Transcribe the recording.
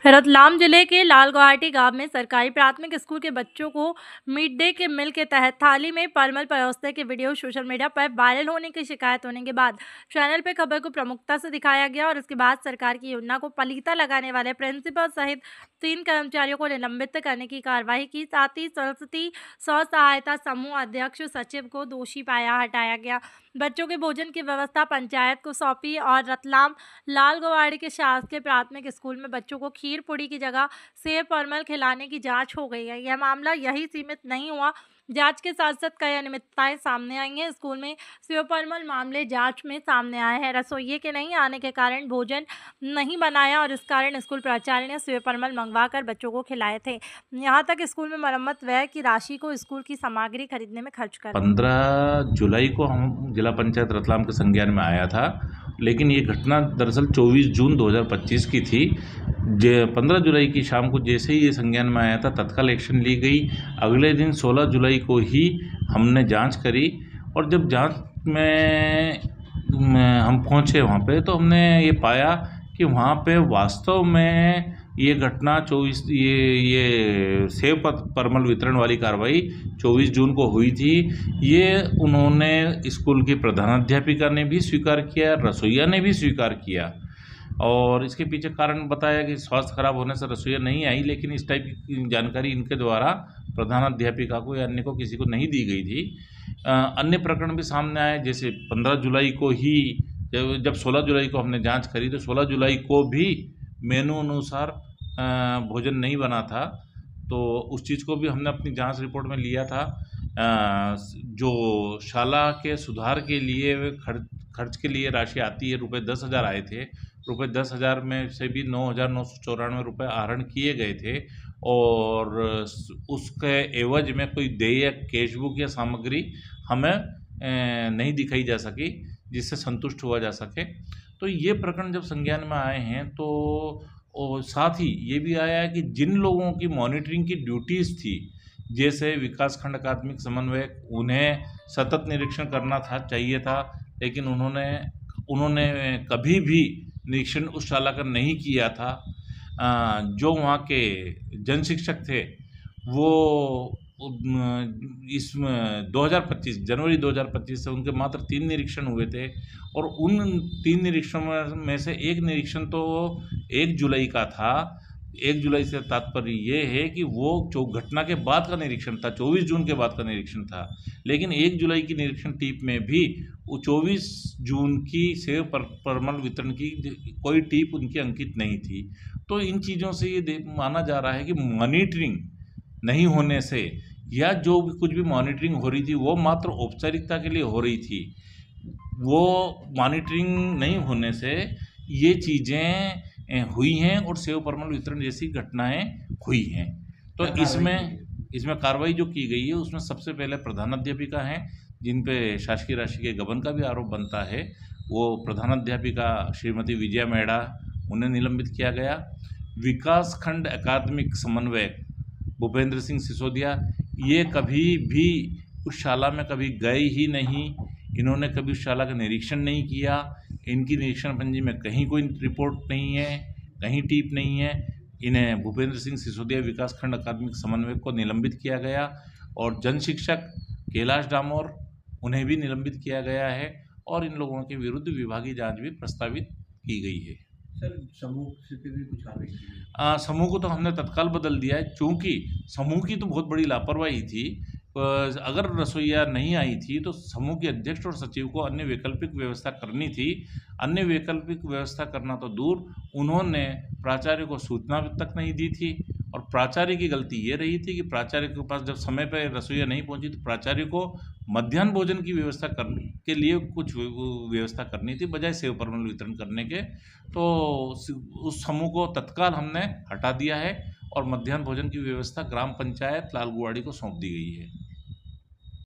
रतलाम जिले के लालगुवाहाटी गांव में सरकारी प्राथमिक स्कूल के बच्चों को मिड डे के मील के तहत थाली में परमल परोसने के वीडियो सोशल मीडिया पर वायरल होने की शिकायत होने के बाद चैनल पर खबर को प्रमुखता से दिखाया गया और उसके बाद सरकार की योजना को पलीता लगाने वाले प्रिंसिपल सहित 3 कर्मचारियों को निलंबित करने की कार्रवाई की। साथ ही सरस्वती स्व सहायता समूह अध्यक्ष सचिव को दोषी पाया हटाया गया। बच्चों के भोजन की व्यवस्था पंचायत को सौंपी और रतलाम लालगुवाहाटी के शासकीय प्राथमिक स्कूल में बच्चों को खीर पूड़ी की जगह सेब परमल खिलाने की जांच हो गई है। यह मामला यही सीमित नहीं हुआ, जांच के साथ साथ कई अनियमितताएं सामने आई हैं। स्कूल में सेब परमल मामले जांच में सामने आए हैं। रसोइये के नहीं आने के कारण भोजन नहीं बनाया और इस कारण स्कूल प्राचार्य ने सेब परमल मंगवा कर बच्चों को खिलाए थे। यहाँ तक स्कूल में मरम्मत व्यय की राशि को स्कूल की सामग्री खरीदने में खर्च कर 15 जुलाई को हम जिला पंचायत रतलाम के संज्ञान में आया था, लेकिन ये घटना दरअसल 24 जून 2025 की थी। 15 जुलाई की शाम को जैसे ही ये संज्ञान में आया था, तत्काल एक्शन ली गई। अगले दिन 16 जुलाई को ही हमने जांच करी और जब जांच में हम पहुंचे वहाँ पे, तो हमने ये पाया कि वहाँ पे वास्तव में ये घटना 24 ये सेब परमल वितरण वाली कार्रवाई 24 जून को हुई थी। ये उन्होंने स्कूल की प्रधानाध्यापिका ने भी स्वीकार किया, रसोइया ने भी स्वीकार किया और इसके पीछे कारण बताया कि स्वास्थ्य खराब होने से रसोइया नहीं आई, लेकिन इस टाइप की जानकारी इनके द्वारा प्रधानाध्यापिका को या अन्य को किसी को नहीं दी गई थी। अन्य प्रकरण भी सामने आए, जैसे 15 जुलाई को ही जब 16 जुलाई को हमने जांच करी तो 16 जुलाई को भी मेनू अनुसार भोजन नहीं बना था, तो उस चीज़ को भी हमने अपनी जांच रिपोर्ट में लिया था। जो शाला के सुधार के लिए खर्च के लिए राशि आती है, रुपये 10,000 आए थे। रुपये 10,000 में से भी 9,994 रुपये आहरण किए गए थे और उसके एवज में कोई देय कैशबुक या सामग्री हमें नहीं दिखाई जा सकी जिससे संतुष्ट हुआ जा सके। तो ये प्रकरण जब संज्ञान में आए हैं तो और साथ ही ये भी आया है कि जिन लोगों की मॉनिटरिंग की ड्यूटीज़ थी, जैसे विकासखंड अकादमिक समन्वयक, उन्हें सतत निरीक्षण करना चाहिए था, लेकिन उन्होंने कभी भी निरीक्षण उस शाला का नहीं किया था। जो वहाँ के जन शिक्षक थे वो इसमें 2025 जनवरी 2025 से उनके मात्र 3 निरीक्षण हुए थे और उन 3 निरीक्षणों में से एक निरीक्षण तो 1 जुलाई का था। 1 जुलाई से तात्पर्य ये है कि वो जो घटना के बाद का निरीक्षण था, 24 जून के बाद का निरीक्षण था, लेकिन 1 जुलाई की निरीक्षण टीप में भी वो 24 जून की सेब परमल वितरण की कोई टीप उनकी अंकित नहीं थी। तो इन चीज़ों से ये माना जा रहा है कि मॉनिटरिंग नहीं होने से या जो भी कुछ भी मॉनिटरिंग हो रही थी वो मात्र औपचारिकता के लिए हो रही थी। वो मॉनिटरिंग नहीं होने से ये चीज़ें हुई हैं और सेब परमल वितरण जैसी घटनाएं हुई हैं। तो इसमें कार्रवाई जो की गई है उसमें सबसे पहले प्रधानाध्यापिका हैं, जिन पे शासकीय राशि के गबन का भी आरोप बनता है। वो प्रधानाध्यापिका श्रीमती विजया मेड़ा, उन्हें निलंबित किया गया। विकासखंड अकादमिक समन्वयक भूपेंद्र सिंह सिसोदिया, ये कभी भी उस शाला में कभी गए ही नहीं, इन्होंने कभी उस शाला का निरीक्षण नहीं किया। इनकी निरीक्षण पंजी में कहीं कोई रिपोर्ट नहीं है, कहीं टीप नहीं है। इन्हें भूपेंद्र सिंह सिसोदिया विकासखंड अकादमिक समन्वयक को निलंबित किया गया और जन शिक्षक कैलाश डामोर, उन्हें भी निलंबित किया गया है और इन लोगों के विरुद्ध विभागीय जांच भी प्रस्तावित की गई है। सर, समूह से भी कुछ आरोप? समूह को तो हमने तत्काल बदल दिया है, क्योंकि समूह की तो बहुत बड़ी लापरवाही थी। अगर रसोइया नहीं आई थी तो समूह के अध्यक्ष और सचिव को अन्य वैकल्पिक व्यवस्था करनी थी। अन्य वैकल्पिक व्यवस्था करना तो दूर, उन्होंने प्राचार्य को सूचना तक नहीं दी थी और प्राचार्य की गलती ये रही थी कि प्राचार्य के पास जब समय पर रसोइया नहीं पहुंची तो प्राचार्य को मध्याह्न भोजन की व्यवस्था करने के लिए कुछ व्यवस्था करनी थी बजाय सेब परमल वितरण करने के। तो उस समूह को तत्काल हमने हटा दिया है और मध्याह्न भोजन की व्यवस्था ग्राम पंचायत लालगुवाहाटी को सौंप दी गई है।